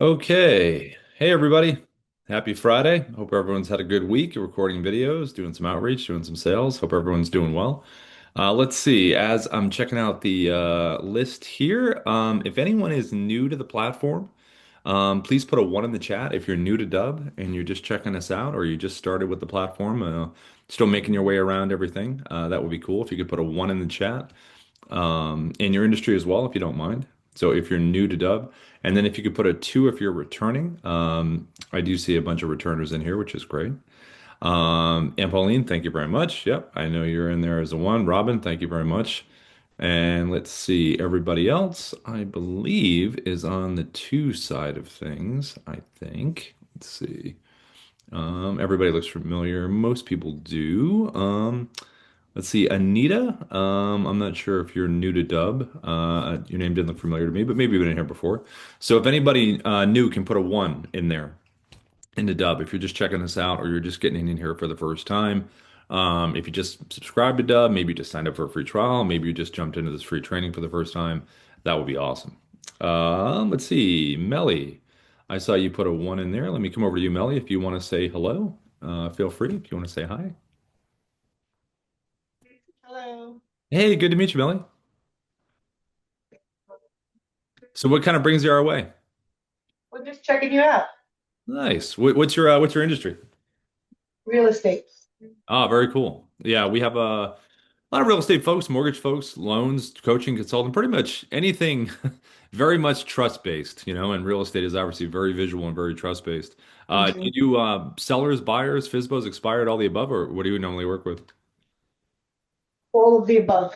Okay. Hey, everybody. Happy Friday. Hope everyone's had a good week recording videos, doing some outreach, doing some sales. Hope everyone's doing well. Let's see. As I'm checking out the list here, if anyone is new to the platform, please put a one in the chat if you're new to Dubb and you're just checking us out or you just started with the platform, still making your way around everything. That would be cool if you could put a one in the chat in your industry as well, if you don't mind. So if you're new to Dubb, and then if you could put a two if you're returning. I do see a bunch of returners in here, which is great. And Pauline, thank you very much. Yep, I know you're in there as a one. Robin, thank you very much. And let's see, everybody else, I believe, is on the two side of things, I think. Let's see. Everybody looks familiar. Most people do. Let's see, Anita. I'm not sure if you're new to Dubb. Your name didn't look familiar to me, but maybe you've been in here before. So if anybody new can put a one in there into Dubb, if you're just checking this out or you're just getting in here for the first time. If you just subscribe to Dubb, maybe you just signed up for a free trial, maybe you just jumped into this free training for the first time. That would be awesome. Let's see, Melly. I saw you put a one in there. Let me come over to you, Melly. If you want to say hello, feel free. If you want to say hi. Hello. Hey, good to meet you, Melly. So what kind of brings you our way? We're just checking you out. Nice. What's your industry? Real estate. Ah, very cool. Yeah, we have a lot of real estate folks, mortgage folks, loans, coaching, consulting, pretty much anything very much trust based, and real estate is obviously very visual and very trust based. Do Hmm. you do sellers, buyers, FISBOs, expired, all the above, or what do you normally work with? All of the above.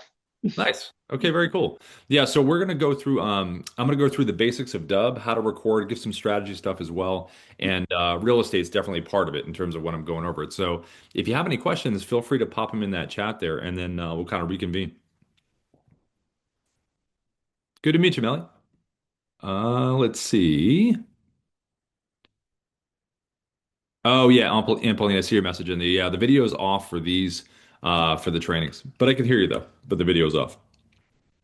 Nice. Okay, very cool. Yeah, so we're gonna go through I'm gonna go through the basics of Dubb, how to record, give some strategy stuff as well. And real estate's definitely part of it in terms of what I'm going over it. So if you have any questions, feel free to pop them in that chat there and then we'll kind of reconvene. Good to meet you, Melly. Let's see. Oh yeah, Pauline, I see your message in the the video is off for these for the trainings. But I can hear you though, but the video is off.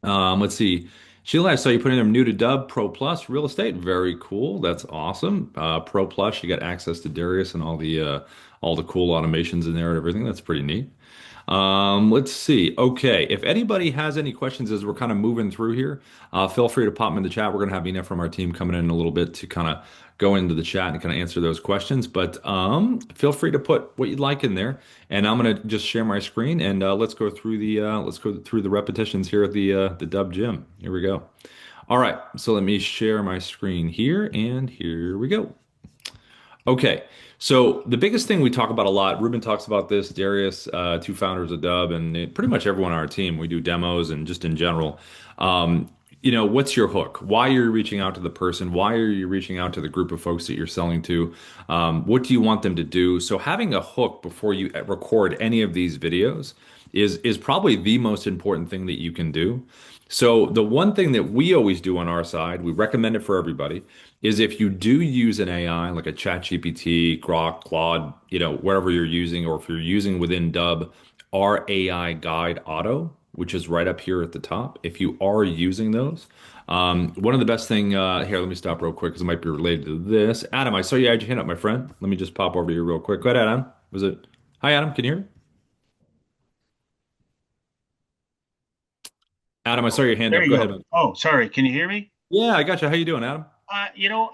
Let's see. Sheila, I saw you put in there new to Dubb Pro Plus real estate. Very cool. That's awesome. Pro Plus, you got access to Darius and all the cool automations in there and everything. That's pretty neat. Let's see. Okay, if anybody has any questions as we're kind of moving through here, feel free to pop them in the chat. We're gonna have Ina from our team coming in a little bit to kind of go into the chat and kind of answer those questions. But feel free to put what you'd like in there, and I'm gonna just share my screen and let's go through the repetitions here at the Dubb Gym. Here we go. All right, so let me share my screen here, and here we go. Okay. So the biggest thing we talk about a lot, Ruben talks about this, Darius, two founders of Dubb, and pretty much everyone on our team. We do demos and just in general. Um, what's your hook? Why are you reaching out to the person? Why are you reaching out to the group of folks that you're selling to? What do you want them to do? So having a hook before you record any of these videos is probably the most important thing that you can do. So the one thing that we always do on our side, we recommend it for everybody, is if you do use an AI like a ChatGPT, Grok, Claude, whatever you're using, or if you're using within Dubb, our AI Guide Auto, which is right up here at the top. If you are using those, one of the best thing here, let me stop real quick because it might be related to this. Adam, I saw you had your hand up, my friend. Let me just pop over to you real quick. Go ahead, Adam. Was it? Hi, Adam. Can you hear me? Adam, I saw your hand There up. you Go ahead, go. man. Oh, sorry. Can you hear me? Yeah, I got you. How you doing, Adam? Uh, you know,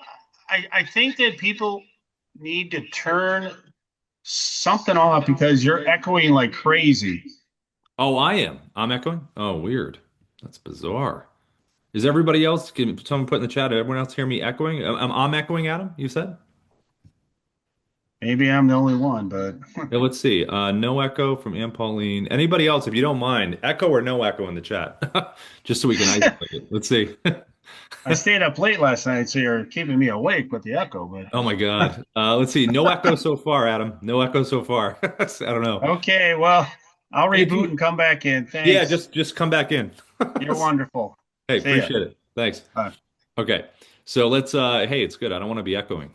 I think that people need to turn something off because you're echoing like crazy. Oh, I am. I'm echoing. Oh, weird. That's bizarre. Is everybody else? Can someone put in the chat? Did everyone else hear me echoing? I'm echoing, Adam. You said? Maybe I'm the only one, but Yeah, let's see. No echo from Ann Pauline. Anybody else, if you don't mind, echo or no echo in the chat, just so we can isolate it. Let's see. I stayed up late last night, so you're keeping me awake with the echo. But Oh my God. Let's see. No echo so far, Adam. No echo so far. I don't know. okay, well, I'll Hey, if reboot you, and come back in. yeah, Thanks. just come back in. You're wonderful. Hey, See ya. appreciate it. Thanks. Bye. Okay. So let's hey, it's good. I don't want to be echoing.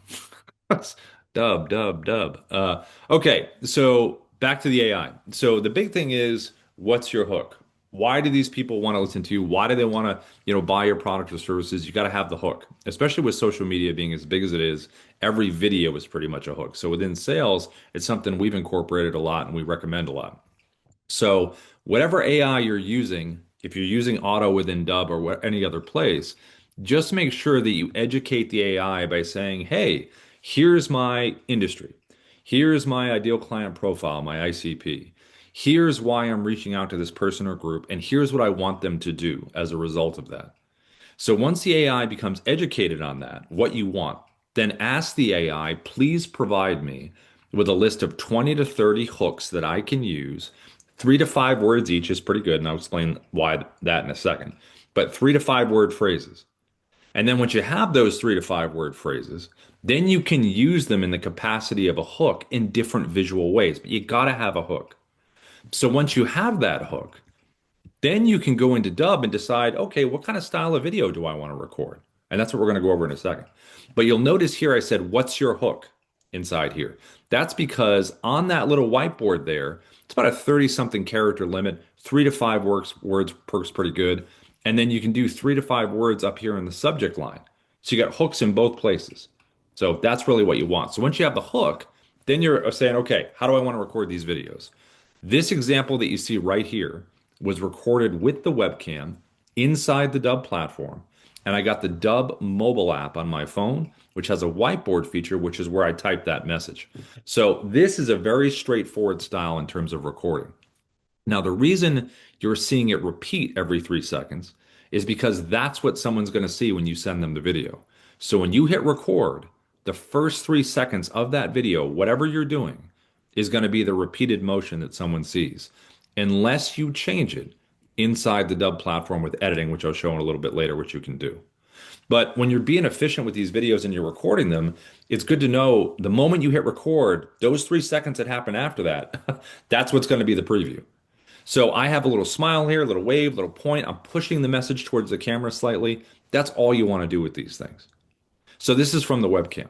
Dub, dub, dub. Okay, so back to the AI. So the big thing is what's your hook? Why do these people want to listen to you? Why do they want to, buy your product or services? You got to have the hook, especially with social media being as big as it is. Every video is pretty much a hook. So within sales, it's something we've incorporated a lot and we recommend a lot. So whatever AI you're using, if you're using Auto within Dubb or any other place, just make sure that you educate the AI by saying, "Hey, here's my industry. Here's my ideal client profile, my ICP. Here's why I'm reaching out to this person or group, and here's what I want them to do as a result of that." So once the AI becomes educated on that, what you want, then ask the AI, please provide me with a list of 20 to 30 hooks that I can use. 3 to 5 words each is pretty good, and I'll explain why that in a second. But 3 to 5 word phrases. And then once you have those 3 to 5 word phrases, then you can use them in the capacity of a hook in different visual ways. But you got to have a hook. So once you have that hook, then you can go into Dubb and decide, okay, what kind of style of video do I want to record? And that's what we're going to go over in a second. But you'll notice here I said, what's your hook inside here? That's because on that little whiteboard there, it's about a 30 something character limit. 3 to 5 words works pretty good. And then you can do 3 to 5 words up here in the subject line. So you got hooks in both places. So that's really what you want. So once you have the hook, then you're saying, okay, how do I want to record these videos? This example that you see right here was recorded with the webcam inside the Dubb platform. And I got the Dubb mobile app on my phone, which has a whiteboard feature, which is where I type that message. So this is a very straightforward style in terms of recording. Now, the reason you're seeing it repeat every 3 seconds is because that's what someone's going to see when you send them the video. So when you hit record, the first 3 seconds of that video, whatever you're doing, is going to be the repeated motion that someone sees, unless you change it inside the Dubb platform with editing, which I'll show in a little bit later, which you can do. But when you're being efficient with these videos and you're recording them, it's good to know the moment you hit record, those 3 seconds that happen after that, that's what's going to be the preview. So I have a little smile here, a little wave, a little point. I'm pushing the message towards the camera slightly. That's all you want to do with these things. So this is from the webcam.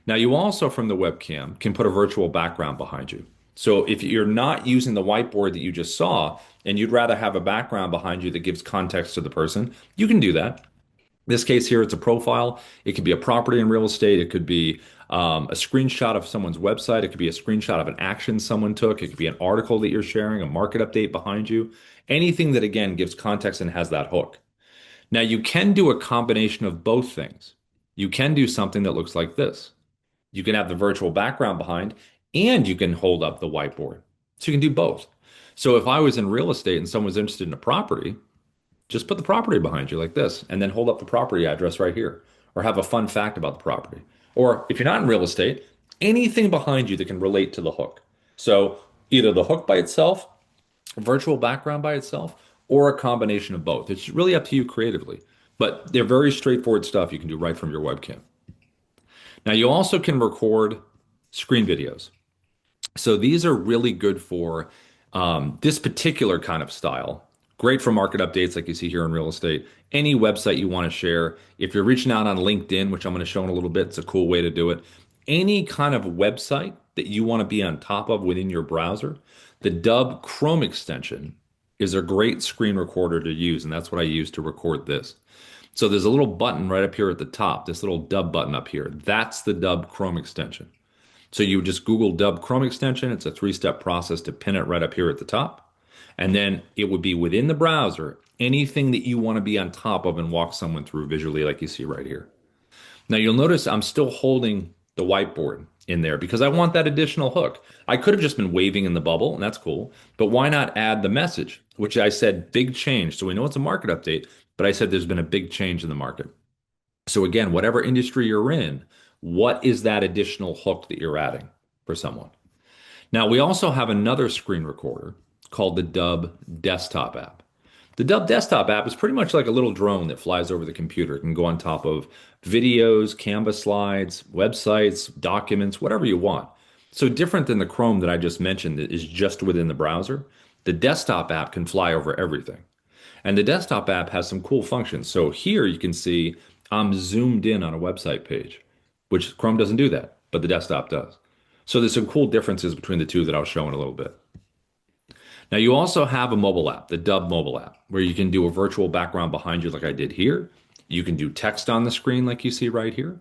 Now you also from the webcam can put a virtual background behind you. So if you're not using the whiteboard that you just saw and you'd rather have a background behind you that gives context to the person, you can do that. This case here, it's a profile. It could be a property in real estate. It could be a screenshot of someone's website. It could be a screenshot of an action someone took. It could be an article that you're sharing, a market update behind you. Anything that, again, gives context and has that hook. Now, you can do a combination of both things. You can do something that looks like this. You can have the virtual background behind, and you can hold up the whiteboard. So you can do both. So if I was in real estate and someone was interested in a property, just put the property behind you like this, and then hold up the property address right here, or have a fun fact about the property. Or if you're not in real estate, anything behind you that can relate to the hook. So either the hook by itself, a virtual background by itself, or a combination of both. It's really up to you creatively. But they're very straightforward stuff you can do right from your webcam. Now, you also can record screen videos. So these are really good for this particular kind of style. Great for market updates like you see here in real estate. Any website you want to share. If you're reaching out on LinkedIn, which I'm going to show in a little bit, it's a cool way to do it. Any kind of website that you want to be on top of within your browser, the Dubb Chrome extension is a great screen recorder to use, and that's what I use to record this. So there's a little button right up here at the top, this little Dubb button up here. That's the Dubb Chrome extension. So you just Google Dubb Chrome extension. It's a 3-step process to pin it right up here at the top. And then it would be within the browser, anything that you want to be on top of and walk someone through visually like you see right here. Now you'll notice I'm still holding the whiteboard in there because I want that additional hook. I could have just been waving in the bubble, and that's cool. But why not add the message, which I said big change. So we know it's a market update, but I said there's been a big change in the market. So again, whatever industry you're in, what is that additional hook that you're adding for someone? Now, we also have another screen recorder called the Dubb desktop app. The Dubb desktop app is pretty much like a little drone that flies over the computer. It can go on top of videos, Canvas slides, websites, documents, whatever you want. So different than the Chrome that I just mentioned that is just within the browser, the desktop app can fly over everything. And the desktop app has some cool functions. So here you can see I'm zoomed in on a website page, which Chrome doesn't do that, but the desktop does. So there's some cool differences between the two that I'll show in a little bit. Now, you also have a mobile app, the Dubb mobile app, where you can do a virtual background behind you like I did here. You can do text on the screen like you see right here.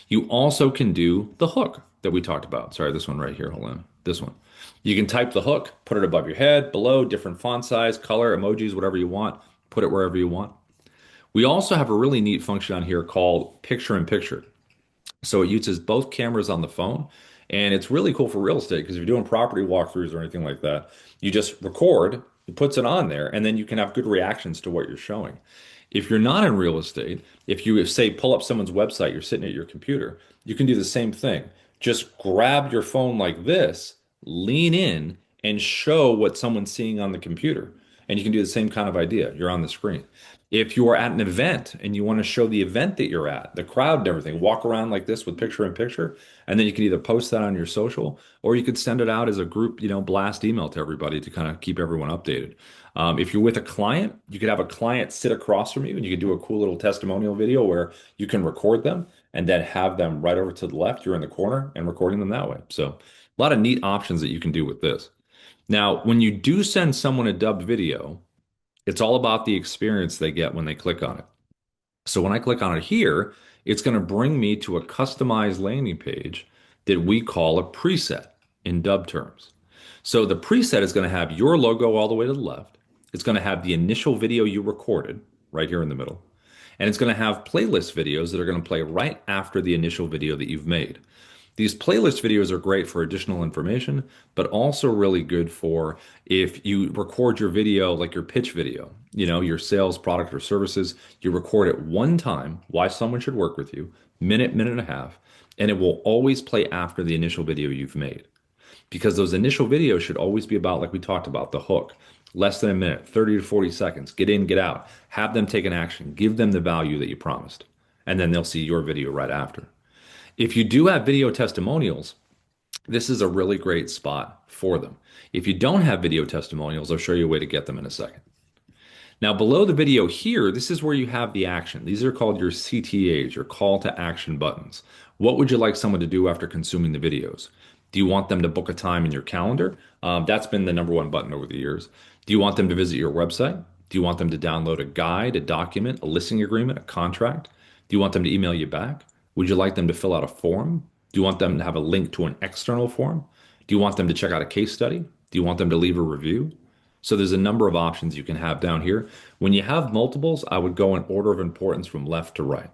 You also can do the hook that we talked about. Sorry, this one right here. Hold on. This one. You can type the hook, put it above your head, below, different font size, color, emojis, whatever you want. Put it wherever you want. We also have a really neat function on here called picture in picture. So it uses both cameras on the phone. And it's really cool for real estate because if you're doing property walkthroughs or anything like that, you just record, it puts it on there, and then you can have good reactions to what you're showing. If you're not in real estate, if you say pull up someone's website, you're sitting at your computer, you can do the same thing. Just grab your phone like this, lean in, and show what someone's seeing on the computer. And you can do the same kind of idea. You're on the screen. If you are at an event and you want to show the event that you're at, the crowd and everything, walk around like this with picture in picture, and then you can either post that on your social or you could send it out as a group, blast email to everybody to kind of keep everyone updated. If you're with a client, you could have a client sit across from you and you could do a cool little testimonial video where you can record them and then have them right over to the left. You're in the corner and recording them that way. So a lot of neat options that you can do with this. Now, when you do send someone a dubbed video, it's all about the experience they get when they click on it. So when I click on it here, it's going to bring me to a customized landing page that we call a preset in Dubb terms. So the preset is going to have your logo all the way to the left. It's going to have the initial video you recorded right here in the middle. And it's going to have playlist videos that are going to play right after the initial video that you've made. These playlist videos are great for additional information, but also really good for if you record your video, like your pitch video, your sales product or services, you record it one time, why someone should work with you, minute, minute and a half, and it will always play after the initial video you've made. Because those initial videos should always be about, like we talked about, the hook. Less than a minute, 30 to 40 seconds. Get in, get out. Have them take an action. Give them the value that you promised. And then they'll see your video right after. If you do have video testimonials, this is a really great spot for them. If you don't have video testimonials, I'll show you a way to get them in a second. Now, below the video here, this is where you have the action. These are called your CTAs, your call to action buttons. What would you like someone to do after consuming the videos? Do you want them to book a time in your calendar? That's been the number one button over the years. Do you want them to visit your website? Do you want them to download a guide, a document, a listing agreement, a contract? Do you want them to email you back? Would you like them to fill out a form? Do you want them to have a link to an external form? Do you want them to check out a case study? Do you want them to leave a review? So there's a number of options you can have down here. When you have multiples, I would go in order of importance from left to right.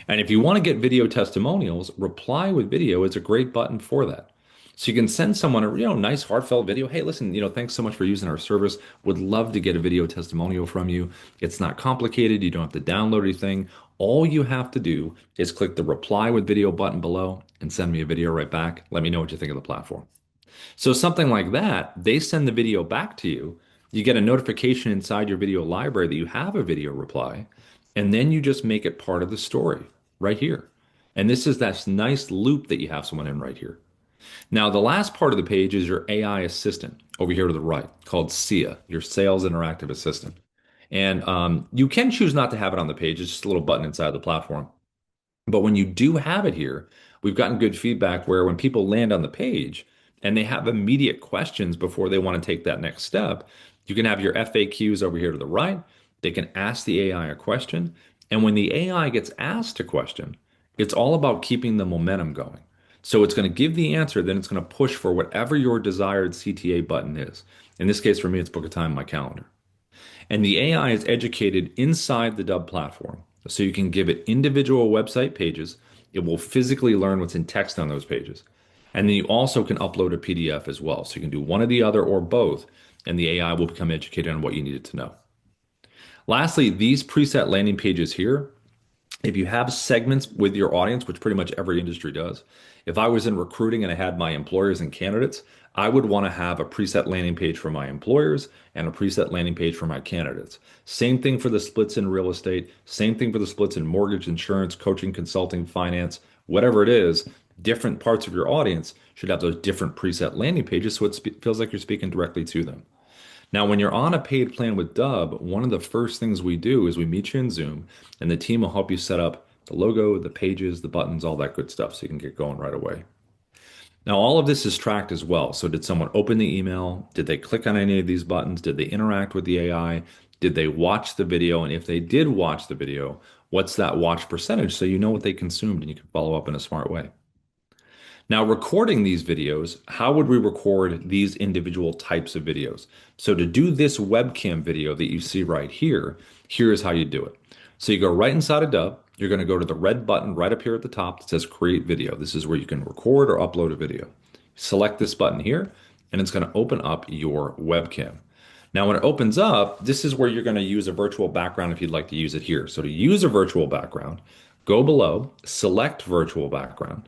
And if you want to get video testimonials, reply with video is a great button for that. So you can send someone a nice heartfelt video. Hey, listen, thanks so much for using our service. Would love to get a video testimonial from you. It's not complicated. You don't have to download anything. All you have to do is click the reply with video button below and send me a video right back. Let me know what you think of the platform. So something like that, they send the video back to you. You get a notification inside your video library that you have a video reply, and then you just make it part of the story right here. And this is that nice loop that you have someone in right here. Now, the last part of the page is your AI assistant over here to the right called SIA, your Sales Interactive Assistant. And you can choose not to have it on the page. It's just a little button inside the platform. But when you do have it here, we've gotten good feedback where when people land on the page and they have immediate questions before they want to take that next step, you can have your FAQs over here to the right. They can ask the AI a question. And when the AI gets asked a question, it's all about keeping the momentum going. So it's going to give the answer, then it's going to push for whatever your desired CTA button is. In this case, for me, it's book a time in my calendar. And the AI is educated inside the Dubb platform. So you can give it individual website pages. It will physically learn what's in text on those pages. And then you also can upload a PDF as well. So you can do one or the other or both, and the AI will become educated on what you needed to know. Lastly, these preset landing pages here, if you have segments with your audience, which pretty much every industry does, if I was in recruiting and I had my employers and candidates, I would want to have a preset landing page for my employers and a preset landing page for my candidates. Same thing for the splits in real estate, same thing for the splits in mortgage, insurance, coaching, consulting, finance, whatever it is, different parts of your audience should have those different preset landing pages so it feels like you're speaking directly to them. Now, when you're on a paid plan with Dubb, one of the first things we do is we meet you in Zoom, and the team will help you set up the logo, the pages, the buttons, all that good stuff so you can get going right away. Now, all of this is tracked as well. So, did someone open the email? Did they click on any of these buttons? Did they interact with the AI? Did they watch the video? And if they did watch the video, what's that watch percentage so you know what they consumed and you can follow up in a smart way? Now, recording these videos, how would we record these individual types of videos? So, to do this webcam video that you see right here, here's how you do it. So, you go right inside of Dubb. You're going to go to the red button right up here at the top that says Create Video. This is where you can record or upload a video. Select this button here, and it's going to open up your webcam. Now, when it opens up, this is where you're going to use a virtual background if you'd like to use it here. So, to use a virtual background, go below, select virtual background.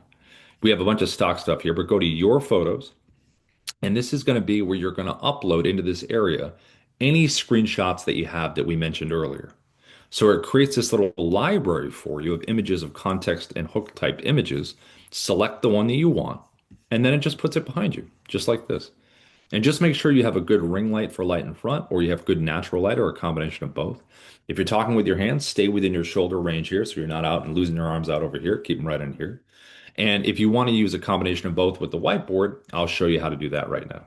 We have a bunch of stock stuff here, but go to your photos, and this is going to be where you're going to upload into this area any screenshots that you have that we mentioned earlier. So it creates this little library for you of images of context and hook typed images. Select the one that you want, and then it just puts it behind you, just like this. And just make sure you have a good ring light for light in front, or you have good natural light, or a combination of both. If you're talking with your hands, stay within your shoulder range here, so you're not out and losing your arms out over here. Keep them right in here. And if you want to use a combination of both with the whiteboard, I'll show you how to do that right now.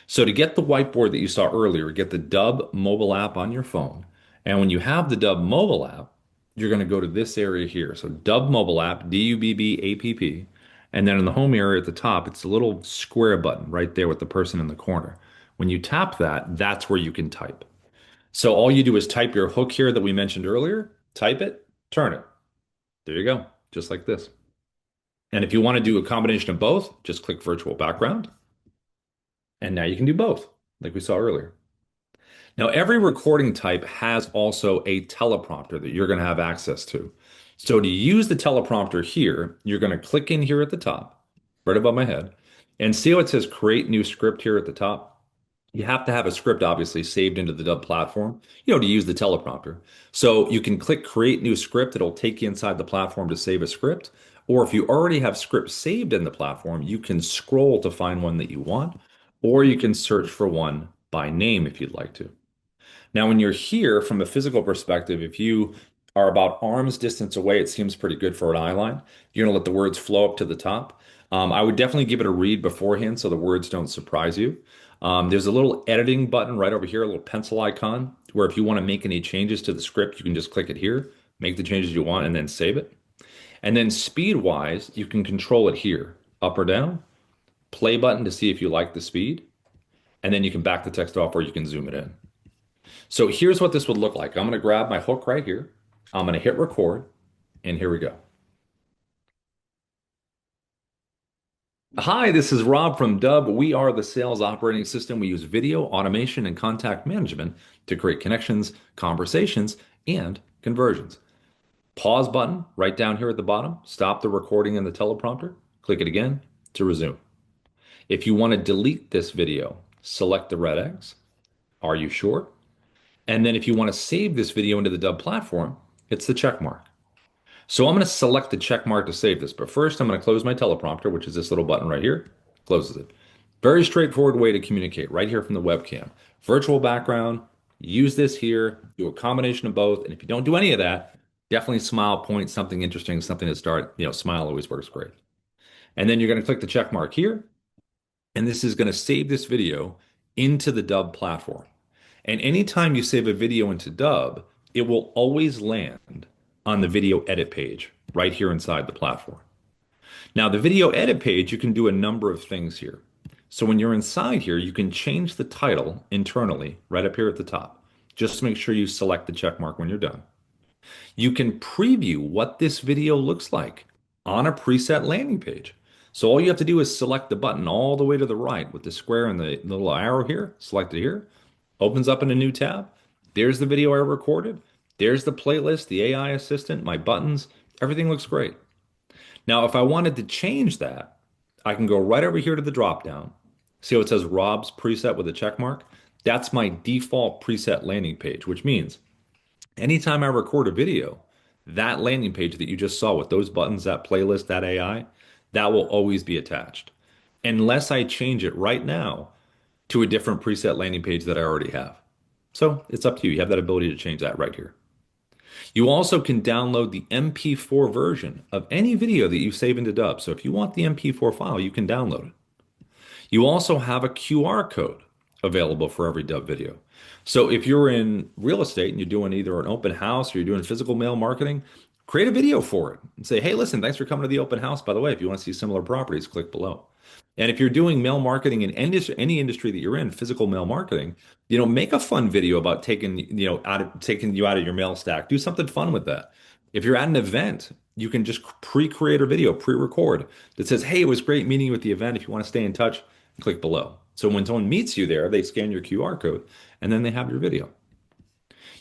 So to get the whiteboard that you saw earlier, get the Dubb mobile app on your phone. And when you have the Dubb mobile app, you're going to go to this area here. So Dubb mobile app, Dubbapp. And then in the home area at the top, it's a little square button right there with the person in the corner. When you tap that, that's where you can type. So all you do is type your hook here that we mentioned earlier, type it, turn it. There you go, just like this. And if you want to do a combination of both, just click virtual background. And now you can do both, like we saw earlier. Now, every recording type has also a teleprompter that you're going to have access to. So to use the teleprompter here, you're going to click in here at the top, right above my head, and see how it says create new script here at the top. You have to have a script obviously saved into the Dubb platform, to use the teleprompter. So you can click create new script. It'll take you inside the platform to save a script. Or if you already have scripts saved in the platform, you can scroll to find one that you want, or you can search for one by name if you'd like to. Now, when you're here from a physical perspective, if you are about arm's distance away, it seems pretty good for an eye line. You're going to let the words flow up to the top. I would definitely give it a read beforehand so the words don't surprise you. There's a little editing button right over here, a little pencil icon, where if you want to make any changes to the script, you can just click it here, make the changes you want, and then save it. And then speed-wise, you can control it here, up or down, play button to see if you like the speed, and then you can back the text off or you can zoom it in. So here's what this would look like. I'm going to grab my hook right here. I'm going to hit record, and here we go. Hi, this is Rob from Dubb. We are the sales operating system. We use video, automation, and contact management to create connections, conversations, and conversions. Pause button right down here at the bottom. Stop the recording in the teleprompter. Click it again to resume. If you want to delete this video, select the red X. Are you sure? And then if you want to save this video into the Dubb platform, it's the check mark. So I'm going to select the check mark to save this. But first, I'm going to close my teleprompter, which is this little button right here. Closes it. Very straightforward way to communicate right here from the webcam. Virtual background, use this here, do a combination of both. And if you don't do any of that, definitely smile, point, something interesting, something to start. Smile always works great. And then you're going to click the check mark here. And this is going to save this video into the Dubb platform. And anytime you save a video into Dubb, it will always land on the video edit page right here inside the platform. Now, the video edit page, you can do a number of things here. So when you're inside here, you can change the title internally right up here at the top. Just make sure you select the check mark when you're done. You can preview what this video looks like on a preset landing page. So all you have to do is select the button all the way to the right with the square and the little arrow here, select it here, opens up in a new tab. There's the video I recorded. There's the playlist, the AI assistant, my buttons. Everything looks great. Now, if I wanted to change that, I can go right over here to the drop down. See how it says Rob's preset with a check mark? That's my default preset landing page, which means anytime I record a video, that landing page that you just saw with those buttons, that playlist, that AI, that will always be attached. Unless I change it right now to a different preset landing page that I already have. So it's up to you. You have that ability to change that right here. You also can download the MP4 version of any video that you save into Dubb. So if you want the MP4 file, you can download it. You also have a QR code available for every Dubb video. So if you're in real estate and you're doing either an open house or you're doing physical mail marketing, create a video for it and say, hey, listen, thanks for coming to the open house. By the way, if you want to see similar properties, click below. And if you're doing mail marketing in any industry that you're in, physical mail marketing, make a fun video about taking you out of your mail stack. Do something fun with that. If you're at an event, you can just pre-create a video, pre-record that says, "Hey, it was great meeting you at the event. If you want to stay in touch, click below." So when someone meets you there, they scan your QR code and then they have your video.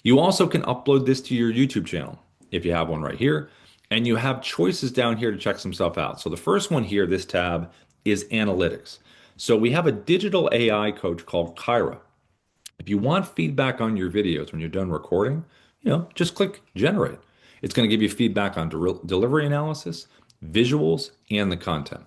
You also can upload this to your YouTube channel if you have one right here, and you have choices down here to check some stuff out. So the first one here, this tab, is analytics. So we have a digital AI coach called Kyra. If you want feedback on your videos when you're done recording, just click generate. It's going to give you feedback on delivery analysis, visuals, and the content.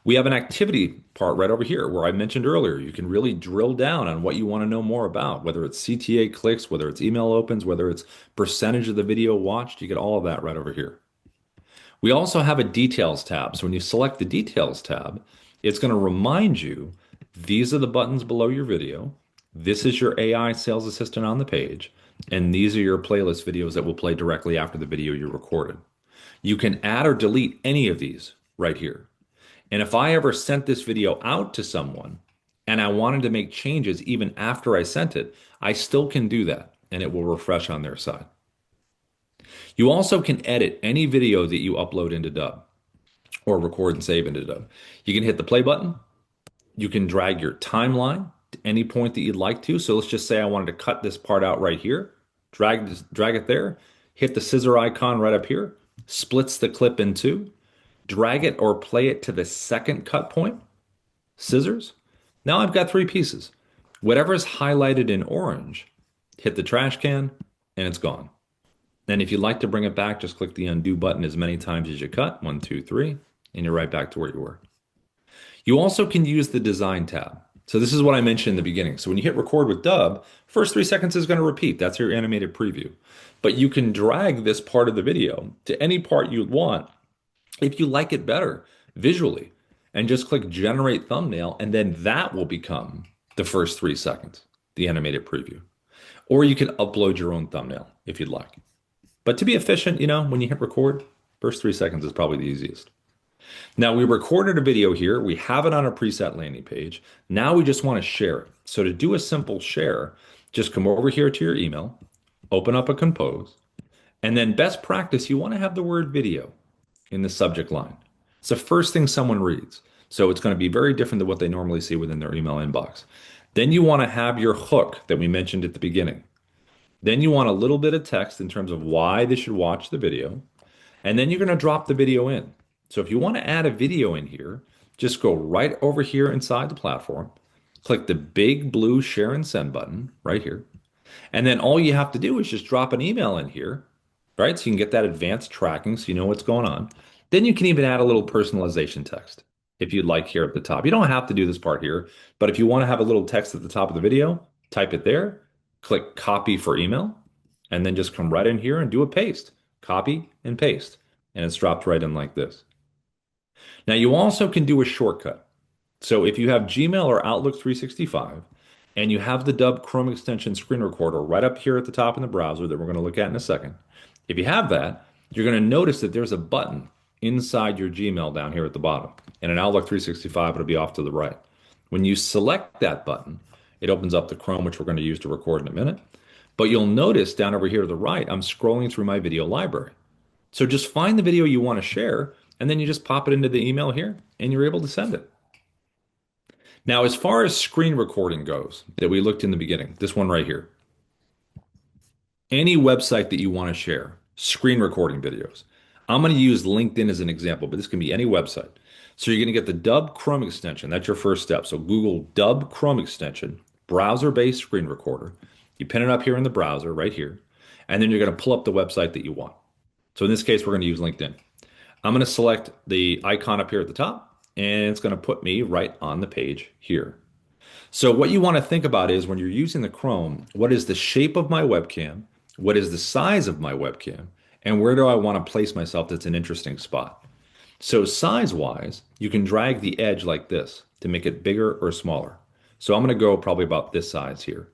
We have an activity part right over here where I mentioned earlier, you can really drill down on what you want to know more about, whether it's CTA clicks, whether it's email opens, whether it's percentage of the video watched, you get all of that right over here. We also have a details tab. So when you select the details tab, it's going to remind you these are the buttons below your video. This is your AI sales assistant on the page. And these are your playlist videos that will play directly after the video you recorded. You can add or delete any of these right here. And if I ever sent this video out to someone and I wanted to make changes even after I sent it, I still can do that and it will refresh on their side. You also can edit any video that you upload into Dubb or record and save into Dubb. You can hit the play button. You can drag your timeline to any point that you'd like to. So let's just say I wanted to cut this part out right here. Drag it there. Hit the scissor icon right up here. Splits the clip in two. Drag it or play it to the second cut point. Scissors. Now I've got three pieces. Whatever is highlighted in orange, hit the trash can and it's gone. And if you'd like to bring it back, just click the undo button as many times as you cut. 1, 2, 3, and you're right back to where you were. You also can use the design tab. So this is what I mentioned in the beginning. So when you hit record with Dubb, first 3 seconds is going to repeat. That's your animated preview. But you can drag this part of the video to any part you want if you like it better visually, and just click generate thumbnail, and then that will become the first 3 seconds, the animated preview. Or you can upload your own thumbnail if you'd like. But to be efficient, when you hit record, first 3 seconds is probably the easiest. Now we recorded a video here. We have it on a preset landing page. Now we just want to share it. So to do a simple share, just come over here to your email, open up a compose, and then best practice, you want to have the word video in the subject line. It's the first thing someone reads. So it's going to be very different than what they normally see within their email inbox. Then you want to have your hook that we mentioned at the beginning. Then you want a little bit of text in terms of why they should watch the video. And then you're going to drop the video in. So if you want to add a video in here, just go right over here inside the platform, click the big blue share and send button right here. And then all you have to do is just drop an email in here, right? So you can get that advanced tracking so you know what's going on. Then you can even add a little personalization text if you'd like here at the top. You don't have to do this part here, but if you want to have a little text at the top of the video, type it there, click copy for email, and then just come right in here and do a paste. Copy and paste. And it's dropped right in like this. Now you also can do a shortcut. So if you have Gmail or Outlook 365 and you have the Dubb Chrome extension screen recorder right up here at the top in the browser that we're going to look at in a second, if you have that, you're going to notice that there's a button inside your Gmail down here at the bottom. In an Outlook 365, it'll be off to the right. When you select that button, it opens up the Chrome, which we're going to use to record in a minute. But you'll notice down over here to the right, I'm scrolling through my video library. So just find the video you want to share, and then you just pop it into the email here, and you're able to send it. Now, as far as screen recording goes, that we looked in the beginning, this one right here, any website that you want to share, screen recording videos. I'm going to use LinkedIn as an example, but this can be any website. So you're going to get the Dubb Chrome extension. That's your first step. So Google Dubb Chrome extension, browser-based screen recorder. You pin it up here in the browser right here, and then you're going to pull up the website that you want. So in this case, we're going to use LinkedIn. I'm going to select the icon up here at the top, and it's going to put me right on the page here. So what you want to think about is when you're using the Chrome, what is the shape of my webcam? what is the size of my webcam, and where do I want to place myself that's an interesting spot. So size-wise, you can drag the edge like this to make it bigger or smaller. So I'm going to go probably about this size here.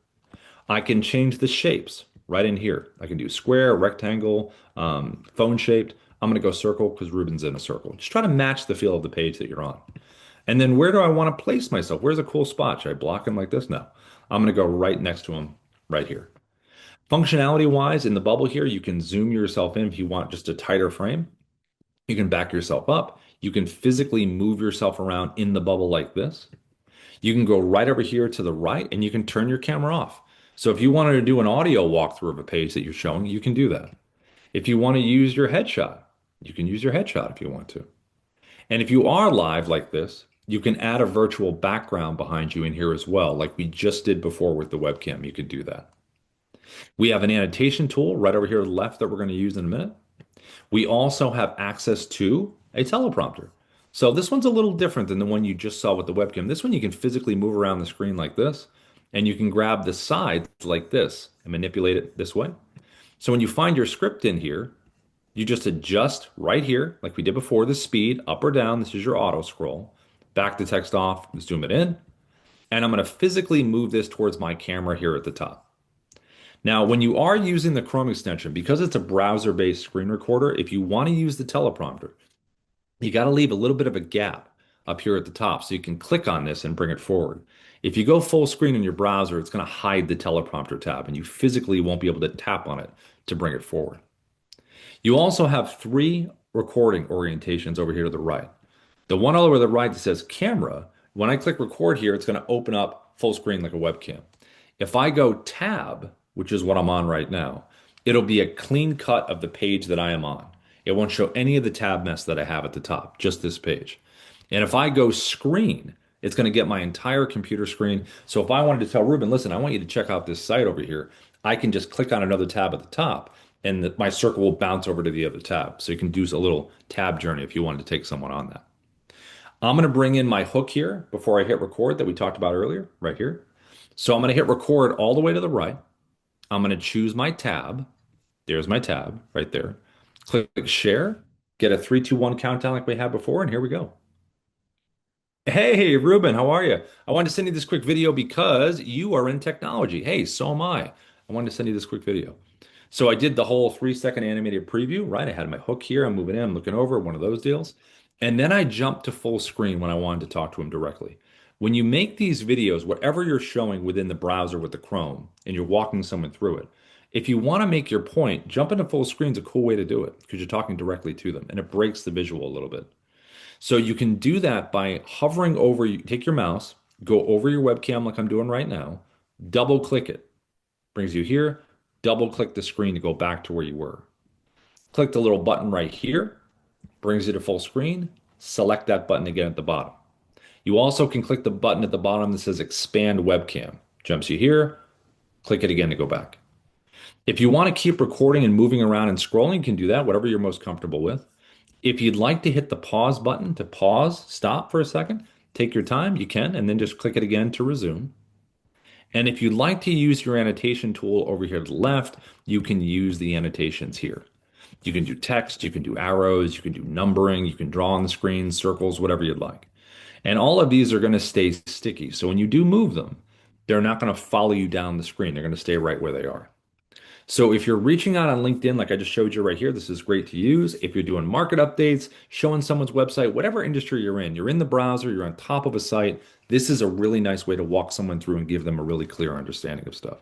I can change the shapes right in here. I can do square, rectangle, phone shaped. I'm going to go circle because Ruben's in a circle. Just try to match the feel of the page that you're on. And then where do I want to place myself? Where's a cool spot? Should I block him like this? No. I'm going to go right next to him right here. Functionality wise, in the bubble here, you can zoom yourself in if you want just a tighter frame. You can back yourself up. You can physically move yourself around in the bubble like this. You can go right over here to the right and you can turn your camera off. So if you wanted to do an audio walkthrough of a page that you're showing, you can do that. If you want to use your headshot, you can use your headshot if you want to. And if you are live like this, you can add a virtual background behind you in here as well, like we just did before with the webcam. You could do that. We have an annotation tool right over here to the left that we're going to use in a minute. We also have access to a teleprompter. So this one's a little different than the one you just saw with the webcam. This one you can physically move around the screen like this, and you can grab the sides like this and manipulate it this way. So when you find your script in here, you just adjust right here, like we did before, the speed up or down. This is your auto scroll. Back the text off, zoom it in, and I'm going to physically move this towards my camera here at the top. Now, when you are using the Chrome extension, because it's a browser-based screen recorder, if you want to use the teleprompter, you got to leave a little bit of a gap up here at the top so you can click on this and bring it forward. If you go full screen in your browser, it's going to hide the teleprompter tab and you physically won't be able to tap on it to bring it forward. You also have three recording orientations over here to the right. The one over to the right that says camera, when I click record here, it's going to open up full screen like a webcam. If I go tab, which is what I'm on right now, it'll be a clean cut of the page that I am on. It won't show any of the tab mess that I have at the top, just this page. And if I go screen, it's going to get my entire computer screen. So if I wanted to tell Ruben, listen, I want you to check out this site over here, I can just click on another tab at the top and my circle will bounce over to the other tab. So you can do a little tab journey if you wanted to take someone on that. I'm going to bring in my hook here before I hit record that we talked about earlier, right here. So I'm going to hit record all the way to the right. I'm going to choose my tab. There's my tab right there. Click share, get a 3, 2, 1 countdown like we had before, and here we go. Hey, Ruben, how are you? I wanted to send you this quick video because you are in technology. Hey, so am I. I wanted to send you this quick video. So I did the whole 3-second animated preview, right? I had my hook here. I'm moving in, I'm looking over, one of those deals. And then I jumped to full screen when I wanted to talk to him directly. When you make these videos, whatever you're showing within the browser with the Chrome, and you're walking someone through it, if you want to make your point, jump into full screen is a cool way to do it because you're talking directly to them and it breaks the visual a little bit. So you can do that by hovering over, you take your mouse, go over your webcam like I'm doing right now, double click it, brings you here, double click the screen to go back to where you were. Click the little button right here, brings you to full screen, select that button again at the bottom. You also can click the button at the bottom that says expand webcam. Jumps you here, click it again to go back. If you want to keep recording and moving around and scrolling, you can do that, whatever you're most comfortable with. If you'd like to hit the pause button to pause, stop for a second, take your time, you can, and then just click it again to resume. And if you'd like to use your annotation tool over here to the left, you can use the annotations here. You can do text, you can do arrows, you can do numbering, you can draw on the screen, circles, whatever you'd like. And all of these are going to stay sticky. So when you do move them, they're not going to follow you down the screen. They're going to stay right where they are. So if you're reaching out on LinkedIn, like I just showed you right here, this is great to use. If you're doing market updates, showing someone's website, whatever industry you're in the browser, you're on top of a site, this is a really nice way to walk someone through and give them a really clear understanding of stuff.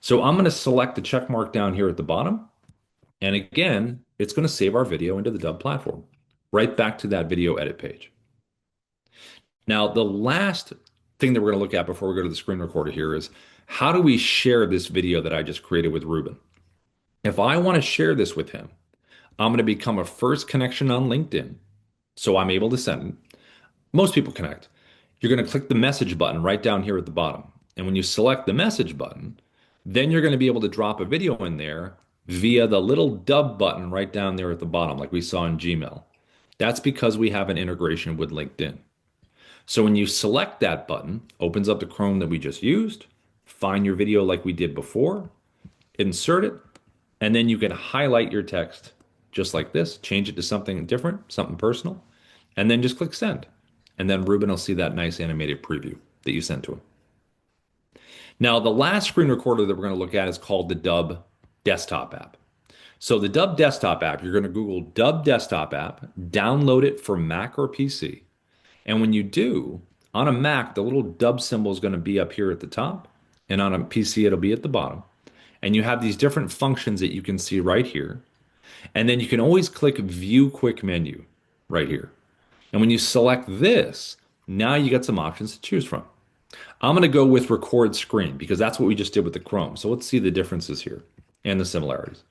So I'm going to select the check mark down here at the bottom. And again, it's going to save our video into the Dubb platform, right back to that video edit page. Now, the last thing that we're going to look at before we go to the screen recorder here is how do we share this video that I just created with Ruben? If I want to share this with him, I'm going to become a first connection on LinkedIn. So I'm able to send it. Most people connect. You're going to click the message button right down here at the bottom. And when you select the message button, then you're going to be able to drop a video in there via the little Dubb button right down there at the bottom, like we saw in Gmail. That's because we have an integration with LinkedIn. So when you select that button, opens up the Chrome that we just used, find your video like we did before, insert it, and then you can highlight your text just like this, change it to something different, something personal, and then just click send. And then Ruben will see that nice animated preview that you sent to him. Now, the last screen recorder that we're going to look at is called the Dubb desktop app. So the Dubb desktop app, you're going to Google Dubb desktop app, download it for Mac or PC. And when you do, on a Mac, the little Dubb symbol is going to be up here at the top, and on a PC, it'll be at the bottom. And you have these different functions that you can see right here. And then you can always click View Quick Menu right here. And when you select this, now you get some options to choose from. I'm going to go with Record Screen because that's what we just did with the Chrome. So let's see the differences here and the similarities.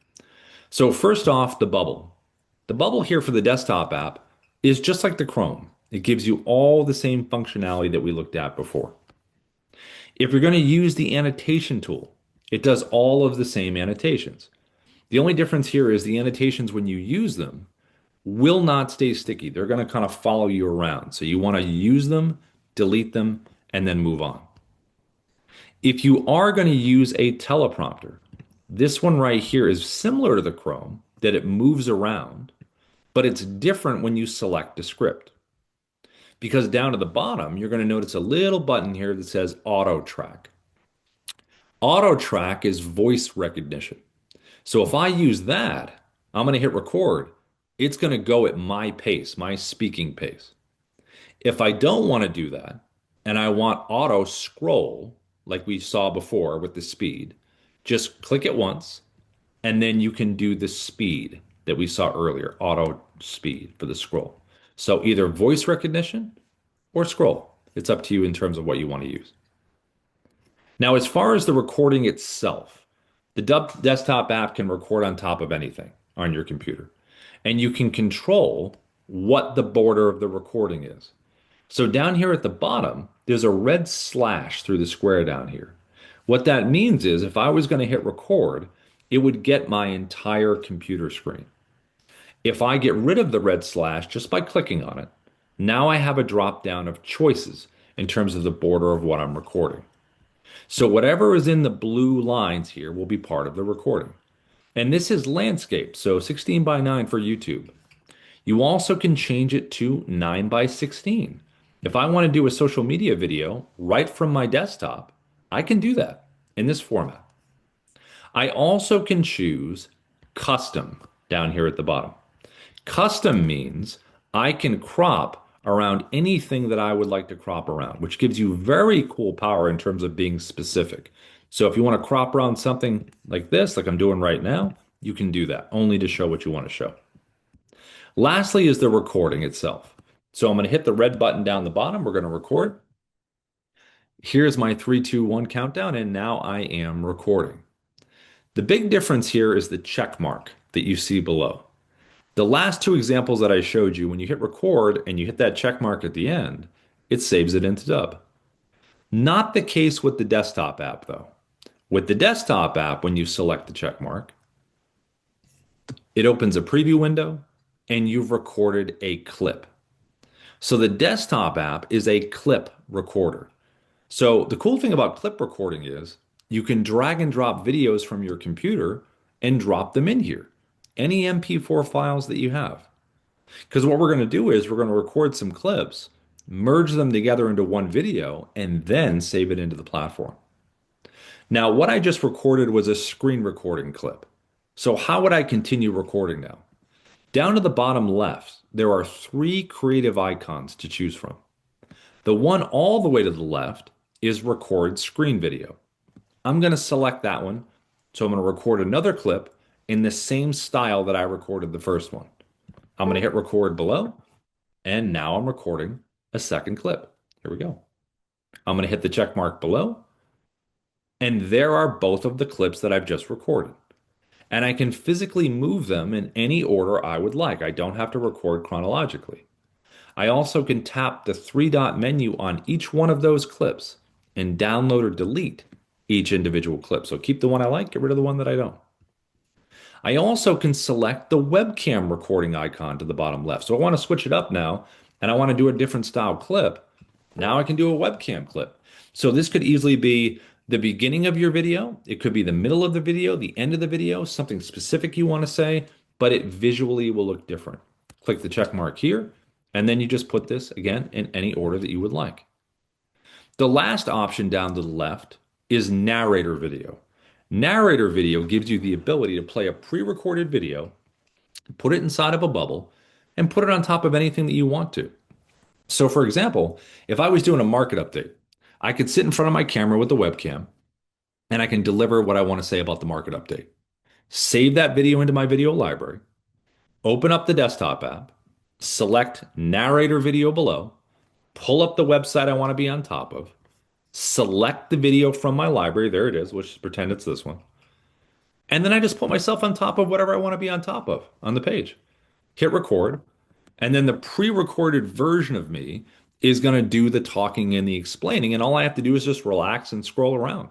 So first off, the bubble. The bubble here for the desktop app is just like the Chrome. It gives you all the same functionality that we looked at before. If you're going to use the annotation tool, it does all of the same annotations. The only difference here is the annotations, when you use them, will not stay sticky. They're going to kind of follow you around. So you want to use them, delete them, and then move on. If you are going to use a teleprompter, this one right here is similar to the Chrome, that it moves around, but it's different when you select a script. Because down at the bottom, you're going to notice a little button here that says Auto Track. Auto Track is voice recognition. So if I use that, I'm going to hit record. It's going to go at my pace, my speaking pace. If I don't want to do that, and I want auto scroll, like we saw before with the speed, just click it once, and then you can do the speed that we saw earlier, auto speed for the scroll. So either voice recognition or scroll. It's up to you in terms of what you want to use. Now, as far as the recording itself, the Dubb desktop app can record on top of anything on your computer. And you can control what the border of the recording is. So down here at the bottom, there's a red slash through the square down here. What that means is if I was going to hit record, it would get my entire computer screen. If I get rid of the red slash just by clicking on it, now I have a drop down of choices in terms of the border of what I'm recording. So whatever is in the blue lines here will be part of the recording. And this is landscape, so 16 by 9 for YouTube. You also can change it to 9 by 16. If I want to do a social media video right from my desktop, I can do that in this format. I also can choose custom down here at the bottom. Custom means I can crop around anything that I would like to crop around, which gives you very cool power in terms of being specific. So if you want to crop around something like this, like I'm doing right now, you can do that only to show what you want to show. Lastly is the recording itself. So I'm going to hit the red button down the bottom. We're going to record. Here's my 3, 2, 1 countdown, and now I am recording. The big difference here is the check mark that you see below. The last two examples that I showed you, when you hit record and you hit that check mark at the end, it saves it into Dubb. Not the case with the desktop app, though. With the desktop app, when you select the check mark, it opens a preview window and you've recorded a clip. So the desktop app is a clip recorder. So the cool thing about clip recording is you can drag and drop videos from your computer and drop them in here. Any MP4 files that you have. Because what we're going to do is we're going to record some clips, merge them together into one video, and then save it into the platform. Now, what I just recorded was a screen recording clip. So how would I continue recording now? Down to the bottom left, there are 3 creative icons to choose from. The one all the way to the left is record screen video. I'm going to select that one. So I'm going to record another clip in the same style that I recorded the first one. I'm going to hit record below, and now I'm recording a second clip. Here we go. I'm going to hit the check mark below, and there are both of the clips that I've just recorded. And I can physically move them in any order I would like. I don't have to record chronologically. I also can tap the 3-dot menu on each one of those clips and download or delete each individual clip. So keep the one I like, get rid of the one that I don't. I also can select the webcam recording icon to the bottom left. So I want to switch it up now, and I want to do a different style clip. Now I can do a webcam clip. So this could easily be The beginning of your video, it could be the middle of the video, the end of the video, something specific you want to say, but it visually will look different. Click the check mark here, and then you just put this again in any order that you would like. The last option down to the left is narrator video. Narrator video gives you the ability to play a pre-recorded video, put it inside of a bubble, and put it on top of anything that you want to. So, for example, if I was doing a market update, I could sit in front of my camera with the webcam and I can deliver what I want to say about the market update. Save that video into my video library, open up the desktop app, select narrator video below, pull up the website I want to be on top of, select the video from my library. There it is, which pretend it's this one. And then I just put myself on top of whatever I want to be on top of on the page. Hit record. And then the pre-recorded version of me is going to do the talking and the explaining. And all I have to do is just relax and scroll around.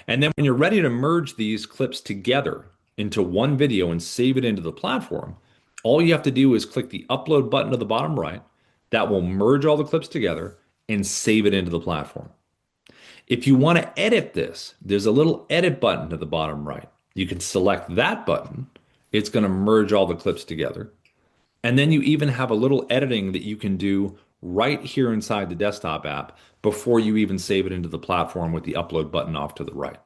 And then when you're ready to merge these clips together into one video and save it into the platform, all you have to do is click the upload button to the bottom right. That will merge all the clips together and save it into the platform. If you want to edit this, there's a little edit button to the bottom right. You can select that button. It's going to merge all the clips together. And then you even have a little editing that you can do right here inside the desktop app before you even save it into the platform with the upload button off to the right.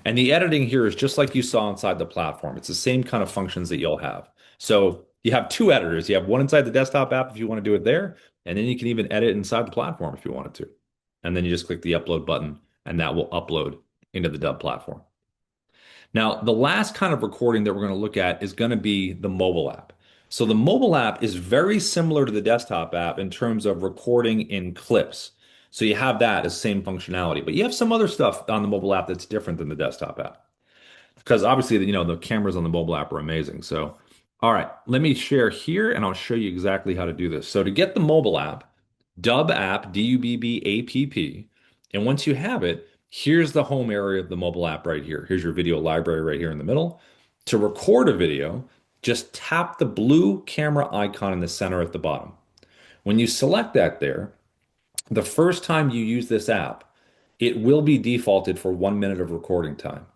And the editing here is just like you saw inside the platform. It's the same kind of functions that you'll have. So you have two editors. You have one inside the desktop app if you want to do it there, and then you can even edit inside the platform if you wanted to. And then you just click the upload button, and that will upload into the Dubb platform. Now, the last kind of recording that we're going to look at is going to be the mobile app. So the mobile app is very similar to the desktop app in terms of recording in clips. So you have that as same functionality, but you have some other stuff on the mobile app that's different than the desktop app. Because obviously, the cameras on the mobile app are amazing. So, all right, let me share here and I'll show you exactly how to do this. So to get the mobile app, Dubb app, Dubb app. And once you have it, here's the home area of the mobile app right here. Here's your video library right here in the middle. To record a video, just tap the blue camera icon in the center at the bottom. When you select that there, the first time you use this app, it will be defaulted for 1 minute of recording time.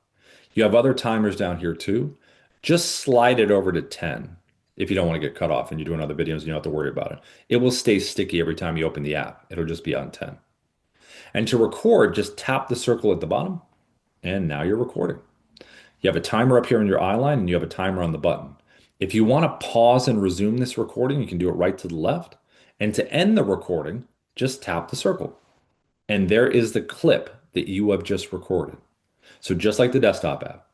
You have other timers down here too. Just slide it over to 10 if you don't want to get cut off and you're doing other videos, you don't have to worry about it. It will stay sticky every time you open the app. It'll just be on 10. And to record, just tap the circle at the bottom, and now you're recording. You have a timer up here on your eye line, and you have a timer on the button. If you want to pause and resume this recording, you can do it right to the left. And to end the recording, just tap the circle. And there is the clip that you have just recorded. So just like the desktop app.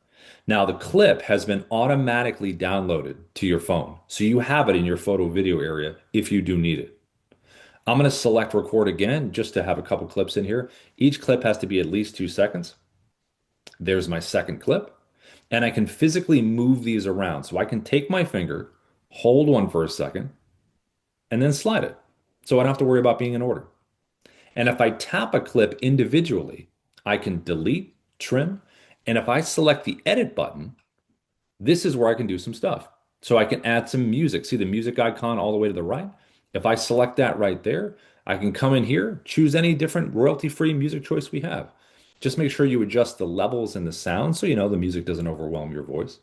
Now the clip has been automatically downloaded to your phone. So you have it in your photo video area if you do need it. I'm going to select record again just to have a couple clips in here. Each clip has to be at least 2 seconds. There's my second clip. And I can physically move these around. So I can take my finger, hold one for a second, and then slide it. So I don't have to worry about being in order. And if I tap a clip individually, I can delete, trim, and if I select the edit button, this is where I can do some stuff. So I can add some music. See the music icon all the way to the right? If I select that right there, I can come in here, choose any different royalty-free music choice we have. Just make sure you adjust the levels and the sound so you know the music doesn't overwhelm your voice.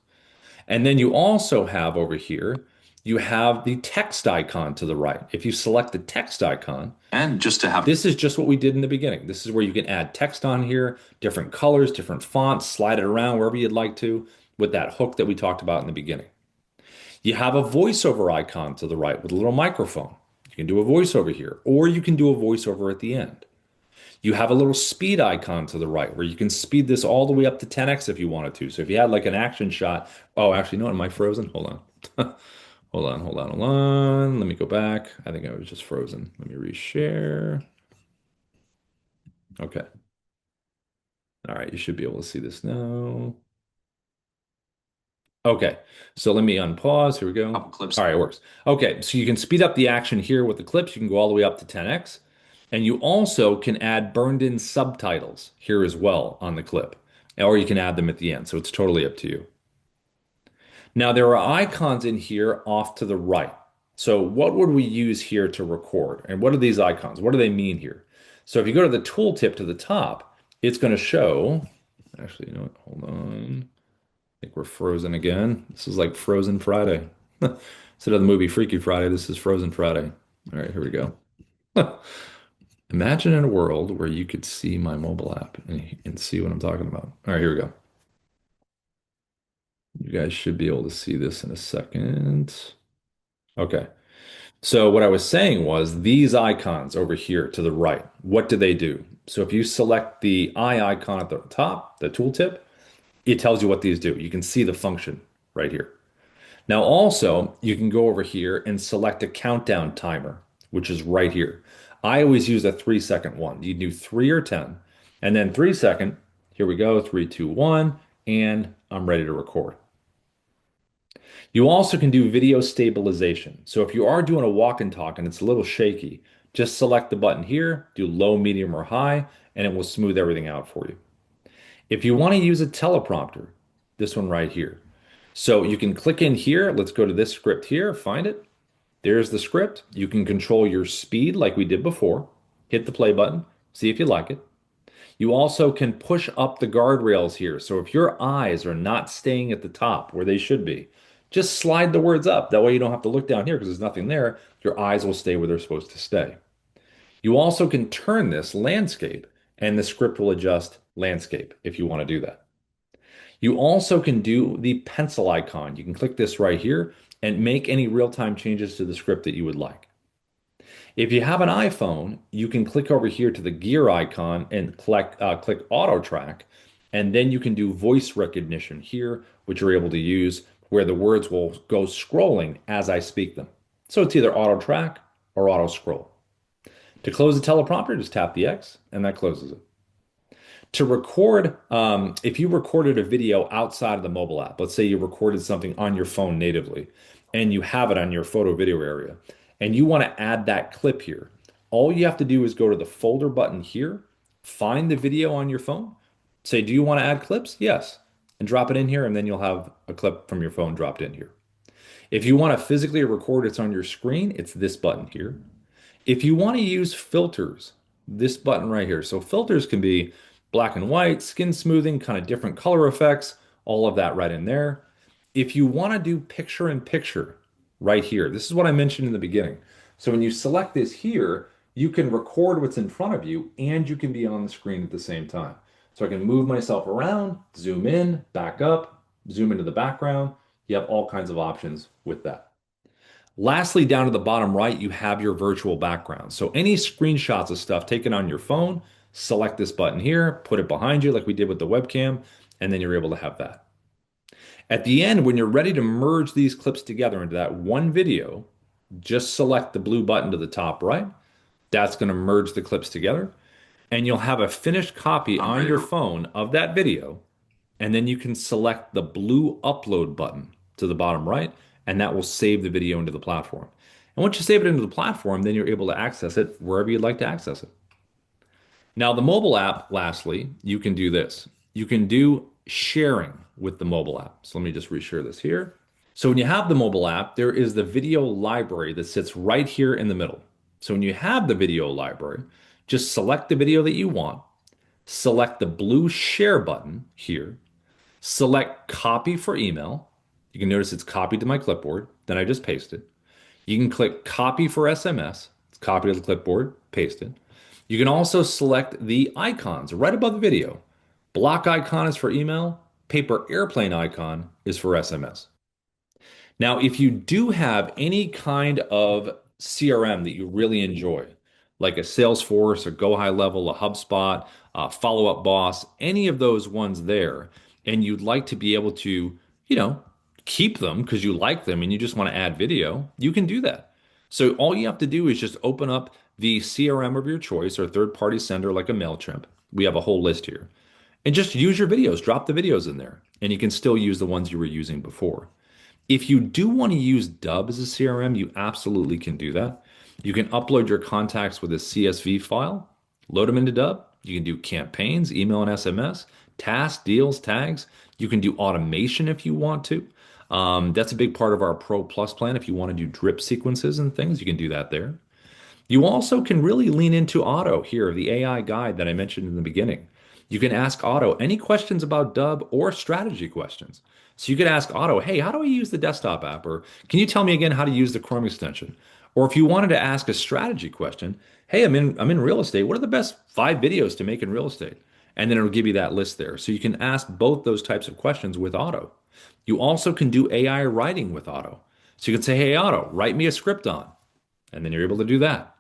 And then you also have over here, you have the text icon to the right. If you select the text icon, and just to have this is just what we did in the beginning. This is where you can add text on here, different colors, different fonts, slide it around wherever you'd like to with that hook that we talked about in the beginning. You have a voiceover icon to the right with a little microphone. You can do a voiceover here, or you can do a voiceover at the end. You have a little speed icon to the right where you can speed this all the way up to 10x if you wanted to. So if you had like an action shot, oh, actually, no, am I frozen? Hold on. Hold on. Let me go back. I think I was just frozen. Let me reshare. Okay. All right, you should be able to see this now. Okay, so let me unpause. Here we go. Couple clips. All right, it works. Okay, so you can speed up the action here with the clips. You can go all the way up to 10x. And you also can add burned in subtitles here as well on the clip, or you can add them at the end. So it's totally up to you. Now there are icons in here off to the right. So what would we use here to record? And what are these icons? What do they mean here? So if you go to the tooltip to the top, it's going to show, actually, you know what? Hold on. I think we're frozen again. This is like Frozen Friday. Instead of the movie Freaky Friday, this is Frozen Friday. All right, here we go. Imagine in a world where you could see my mobile app and see what I'm talking about. All right, here we go. You guys should be able to see this in a second. Okay. So what I was saying was these icons over here to the right, what do they do? So if you select the eye icon at the top, the tooltip, it tells you what these do. You can see the function right here. Now also, you can go over here and select a countdown timer, which is right here. I always use a 3 second one. You can do 3 or 10, and then 3 second, here we go, 3, 2, 1, and I'm ready to record. You also can do video stabilization. So if you are doing a walk and talk and it's a little shaky, just select the button here, do low, medium, or high, and it will smooth everything out for you. If you want to use a teleprompter, this one right here. So you can click in here. Let's go to this script here, find it. There's the script. You can control your speed like we did before. Hit the play button, see if you like it. You also can push up the guardrails here. So if your eyes are not staying at the top where they should be, just slide the words up. That way you don't have to look down here because there's nothing there. Your eyes will stay where they're supposed to stay. You also can turn this landscape and the script will adjust landscape if you want to do that. You also can do the pencil icon. You can click this right here and make any real-time changes to the script that you would like. If you have an iPhone, you can click over here to the gear icon and click auto track, and then you can do voice recognition here, which you're able to use where the words will go scrolling as I speak them. So it's either auto track or auto scroll. To close the teleprompter, just tap the X and that closes it. To record, if you recorded a video outside of the mobile app, let's say you recorded something on your phone natively and you have it on your photo video area and you want to add that clip here, all you have to do is go to the folder button here, find the video on your phone, say, do you want to add clips? Yes. And drop it in here, and then you'll have a clip from your phone dropped in here. If you want to physically record it's on your screen, it's this button here. If you want to use filters, this button right here. So filters can be black and white, skin smoothing, kind of different color effects, all of that right in there. If you want to do picture in picture right here, this is what I mentioned in the beginning. So when you select this here, you can record what's in front of you and you can be on the screen at the same time. So I can move myself around, zoom in, back up, zoom into the background. You have all kinds of options with that. Lastly, down to the bottom right, you have your virtual background. So any screenshots of stuff taken on your phone, select this button here, put it behind you like we did with the webcam, and then you're able to have that. At the end, when you're ready to merge these clips together into that one video, just select the blue button to the top right. That's going to merge the clips together, and you'll have a finished copy on your phone of that video, and then you can select the blue upload button to the bottom right, and that will save the video into the platform. And once you save it into the platform, then you're able to access it wherever you'd like to access it. Now, the mobile app, lastly, you can do this. You can do sharing with the mobile app. So let me just reshare this here. So when you have the mobile app, there is the video library that sits right here in the middle. So when you have the video library, just select the video that you want, select the blue share button here, select copy for email. You can notice it's copied to my clipboard. Then I just paste it. You can click copy for SMS. It's copied to the clipboard, paste it. You can also select the icons right above the video. Block icon is for email. Paper airplane icon is for SMS. Now, if you do have any kind of CRM that you really enjoy, like a Salesforce, a Go High Level, a HubSpot, Follow Up Boss, any of those ones there, and you'd like to be able to, keep them because you like them and you just want to add video, you can do that. So all you have to do is just open up the CRM of your choice or third-party sender like a MailChimp. We have a whole list here. And just use your videos, drop the videos in there, and you can still use the ones you were using before. If you do want to use Dubb as a CRM, you absolutely can do that. You can upload your contacts with a CSV file, load them into Dubb. You can do campaigns, email and SMS, tasks, deals, tags. You can do automation if you want to. That's a big part of our Pro Plus plan. If you want to do drip sequences and things, you can do that there. You also can really lean into Auto here, the AI guide that I mentioned in the beginning. You can ask Auto any questions about Dubb or strategy questions. So you could ask Auto, hey, how do I use the desktop app? Or can you tell me again how to use the Chrome extension? Or if you wanted to ask a strategy question, hey, I'm in real estate. What are the best 5 videos to make in real estate? And then it'll give you that list there. So you can ask both those types of questions with Auto. You also can do AI writing with Auto. So you can say, hey, Auto, write me a script on. And then you're able to do that.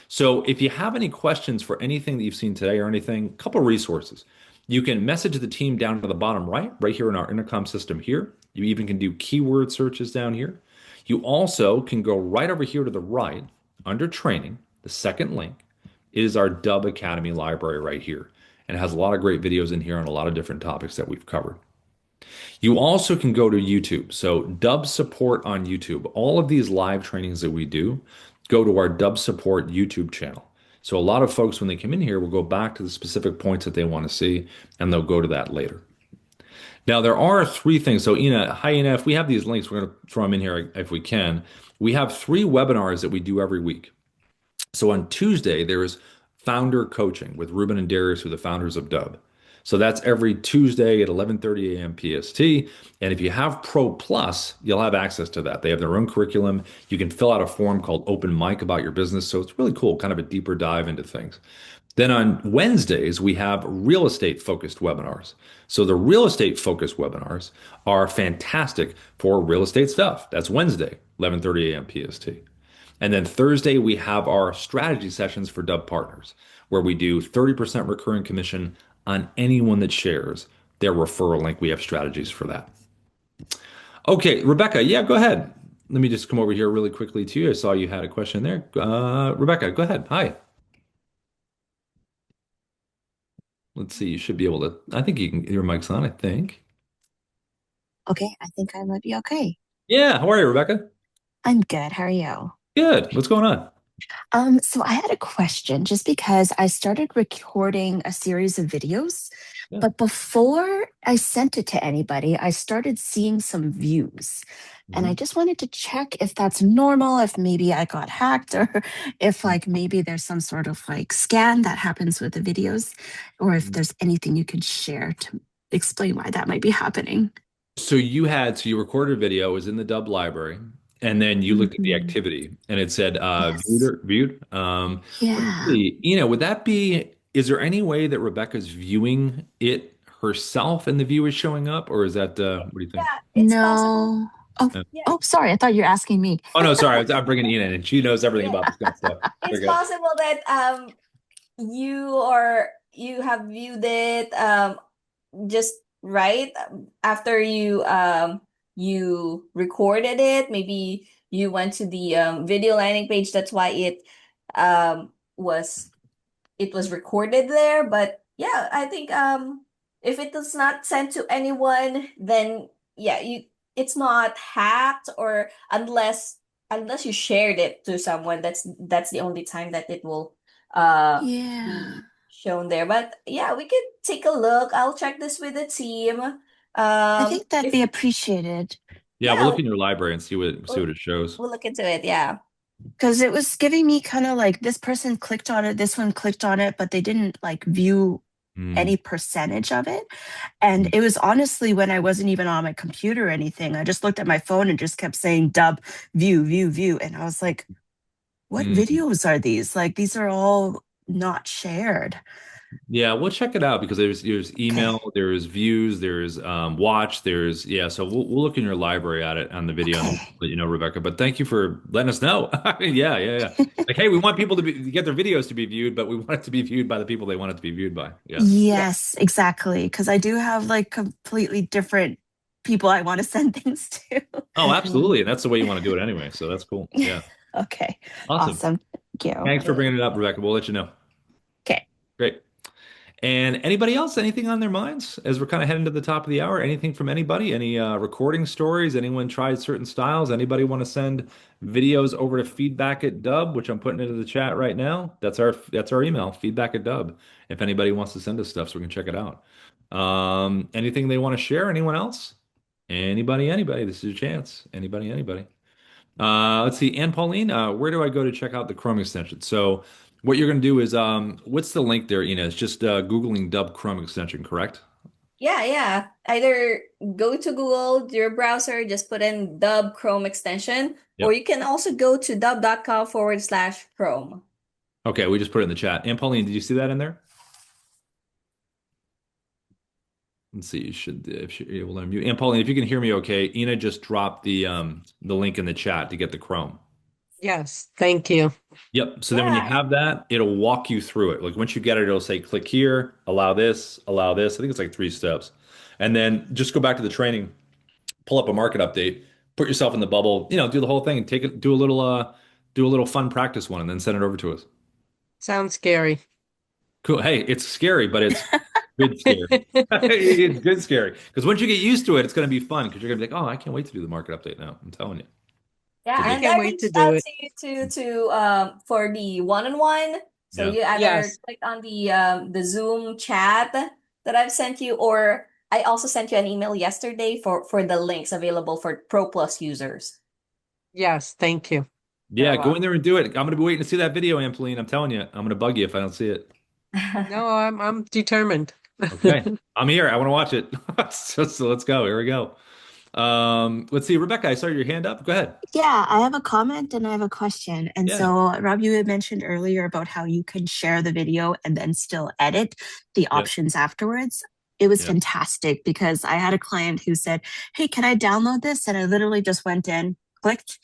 So if you have any questions for anything that you've seen today or anything, a couple resources. You can message the team down to the bottom right here in our intercom system here. You even can do keyword searches down here. You also can go right over here to the right under training. The second link is our Dubb Academy library right here. And it has a lot of great videos in here on a lot of different topics that we've covered. You also can go to YouTube. So Dubb Support on YouTube. All of these live trainings that we do go to our Dubb Support YouTube channel. So a lot of folks, when they come in here, will go back to the specific points that they want to see, and they'll go to that later. Now, there are 3 things. So, Ina, hi, Ina, if we have these links, we're going to throw them in here if we can. We have 3 webinars that we do every week. So on Tuesday, there is founder coaching with Ruben and Darius, who are the founders of Dubb. So that's every Tuesday at 11:30 a.m. PST. And if you have Pro Plus, you'll have access to that. They have their own curriculum. You can fill out a form called Open Mic about your business. So it's really cool, kind of a deeper dive into things. Then on Wednesdays, we have real estate focused webinars. So the real estate focused webinars are fantastic for real estate stuff. That's Wednesday, 11:30 a.m. PST. And then Thursday, we have our strategy sessions for Dubb partners, where we do 30% recurring commission on anyone that shares their referral link. We have strategies for that. Okay, Rebecca, yeah, go ahead. Let me just come over here really quickly to you. I saw you had a question there. Rebecca, go ahead. Hi. Let's see. You should be able to. I think you can. Your mic's on, I think. Okay, I think I might be okay. Yeah. How are you, Rebecca? I'm good. How are you? Good. What's going on? So I had a question just because I started recording a series of videos, Yeah. but before I sent it to anybody, I started seeing some views. And I Mhm. just wanted to check if that's normal, if maybe I got hacked, or if like maybe there's some sort of like scan that happens with the videos, or if there's anything you could share to explain why that might be happening. So you recorded a video, it was in the Dubb library, and then you looked at the Mhm. activity and it said viewed Yes. or viewed. Let's Yeah. see. Would that be, is there any way that Rebecca's viewing it herself and the view is showing up, or is that what do you think? Yeah, it's possible. No. Oh, Yeah. Yeah, oh, sorry. I thought you were asking me. Oh no, sorry, I'm bringing Ina in and she knows everything yeah, about this kind of stuff. Very it's good. possible that you have viewed it just right after you recorded it. Maybe you went to the video landing page. That's why was it was recorded there. But yeah, I think if it was not sent to anyone, then yeah, you it's not hacked, or unless you shared it to someone, that's the only time that it will be Yeah. shown there. But yeah, we could take a look. I'll check this with the team. I think that'd If be appreciated Yeah, we'll yeah, look in your library and see we'll, what it shows. we'll look into it. Yeah. because it was giving me kind of like this person clicked on it, this one clicked on it, but they didn't like view Mm. any percentage of it. And Mm. it was honestly when I wasn't even on my computer or anything. I just looked at my phone and just kept saying Dubb, view, view, view. And I was like, what Mm. videos are these? Like, these are all not shared. Yeah, we'll check it out because there's Okay. email, there's views, there's watch, there's yeah. So we'll look in your library at it on the video and Okay. let you know, Rebecca. But thank you for letting us know. Yeah, yeah, yeah. Like, hey, we want people to get their videos to be viewed, but we want it to be viewed by the people they want it to be viewed by. Yeah. Yes, exactly. Because I do have like completely different people I want to send things to. Oh, absolutely. And that's the way you want to do it anyway. So that's cool. Yeah. Okay. Awesome. Awesome. Thank you. Thanks for bringing it up, Rebecca. We'll let you know. Okay. Great. And anybody else, anything on their minds as we're kind of heading to the top of the hour? Anything from anybody? Any recording stories? Anyone tried certain styles? Anybody want to send videos over to feedback at Dubb, which I'm putting into the chat right now? That's our email, feedback at Dubb. If anybody wants to send us stuff so we can check it out. Anything they want to share? Anyone else? Anybody, anybody? This is your chance. Anybody, anybody. Let's see, Anne Pauline, where do I go to check out the Chrome extension? So what you're going to do is, what's the link there, Ina? It's just Googling Dubb Chrome extension, correct? Yeah, yeah. Either go to Google, your browser, just put in Dubb Chrome extension, or Yep. you can also go to dubb.com/Chrome. Okay, we just put it in the chat. Anne Pauline, did you see that in there? Let's see, you should if you're able to unmute. Anne Pauline, if you can hear me okay, Ina just dropped the link in the chat to get the Chrome. Yes, thank you. Yep. So then when you Yeah. have that, it'll walk you through it. Like once you get it, it'll say click here, allow this, allow this. I think it's like 3 steps. And then just go back to the training, pull up a market update, put yourself in the bubble, do the whole thing and take it, do a little fun practice one and then send it over to us. Sounds scary. Cool. Hey, it's scary, but it's good scary. It's good scary. Because once you get used to it, it's going to be fun because you're going to be like, oh, I can't wait to do the market update now. I'm telling you. Yeah, So I just, and can't I wait to reached do out it. to you to for the one-on-one. So yeah. you either Yes, click on the Zoom chat that I've sent you, or I also sent you an email yesterday for the links available for Pro Plus users. yes, thank you. Yeah, You're go in welcome. there and do it. I'm going to be waiting to see that video, Ampline. I'm telling you, I'm going to bug you if I don't see it. No, I'm determined. Okay. I'm here. I want to watch it. So let's go. Here we go. Let's see. Rebecca, I saw your hand up. Go ahead. Yeah, I have a comment and I have a question. And Yeah. so, Rob, you had mentioned earlier about how you can share the video and then still edit the Yeah. options afterwards. It was Yeah. fantastic because I had a client who said, "Hey, can I download this?" And I literally just went in, clicked,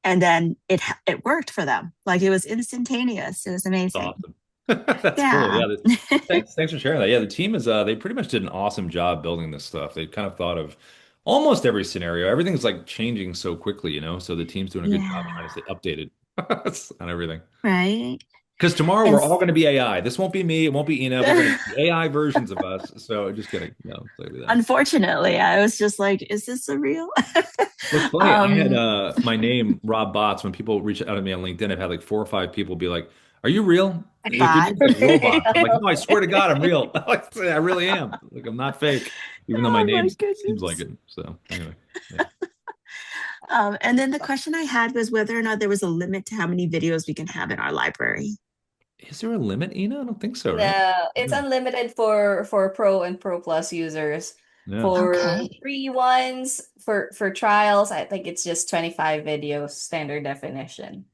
and then it worked for them. Like it was instantaneous. It was That's amazing. awesome. That's cool. Yeah. Yeah. Thanks for sharing that. Yeah, the team is they pretty much did an awesome job building this stuff. They kind of thought of almost every scenario. Everything's like changing so quickly. So the team's doing a good job trying to Yeah. stay updated on everything. Right. Because tomorrow And we're all going to be AI. This won't be me. It won't be Ina. We're going to be AI versions of us. So just kidding. No, it's like that. unfortunately, I was just like, is this a real? What's funny, I had um, my name, Rob Bots, when people reach out to me on LinkedIn, I've had like 4 or 5 people be like, "Are you real?" Your bot. name's like robots. I'm like, no, I swear to God, I'm real. I really am. Like I'm not fake, even though my Oh name my seems like goodness. it. So anyway, yeah. And then the question I had was whether or not there was a limit to how many videos we can have in our library. Is there a limit, Ina? I don't think so, right? No, it's Yeah. unlimited for Pro and Pro Plus users. Yeah. For Okay. free ones, for trials, I think it's just 25 videos standard definition.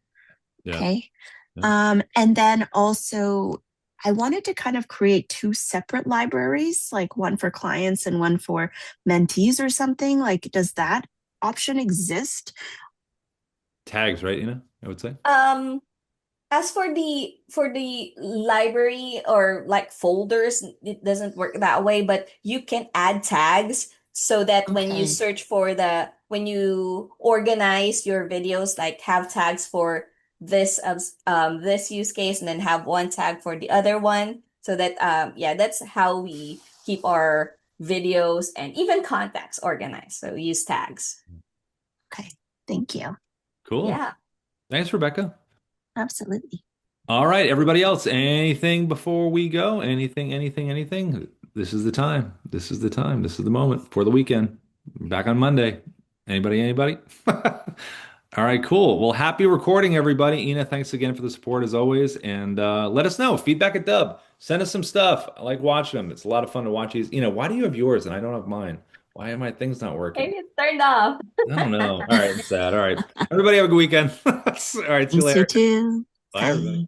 Yeah. Okay. Yeah. And then also, I wanted to kind of create two separate libraries, like one for clients and one for mentees or something. Like, does that option exist? Tags, right, Ina? I would say. Um, As for the library or like folders, it doesn't work that way, but you can add tags so that Okay. when you organize your videos, like have tags for this use case and then have one tag for the other one. So that yeah, that's how we keep our videos and even contacts organized. So we use tags. Okay. Thank you. Cool. Yeah. Thanks, Rebecca. Absolutely. All right, everybody else, anything before we go? Anything? This is the time. This is the time. This is the moment for the weekend. Back on Monday. Anybody? All right, cool. Well, happy recording, everybody. Ina, thanks again for the support as always. And let us know. Feedback at Dubb. Send us some stuff. I like watching them. It's a lot of fun to watch these. Why do you have yours and I don't have mine? Why are my things not working? Maybe it's turned off. I don't know. All right, it's sad. All right. Everybody have a good weekend. All right, see you Thanks, you later. too. Bye, everybody. Bye.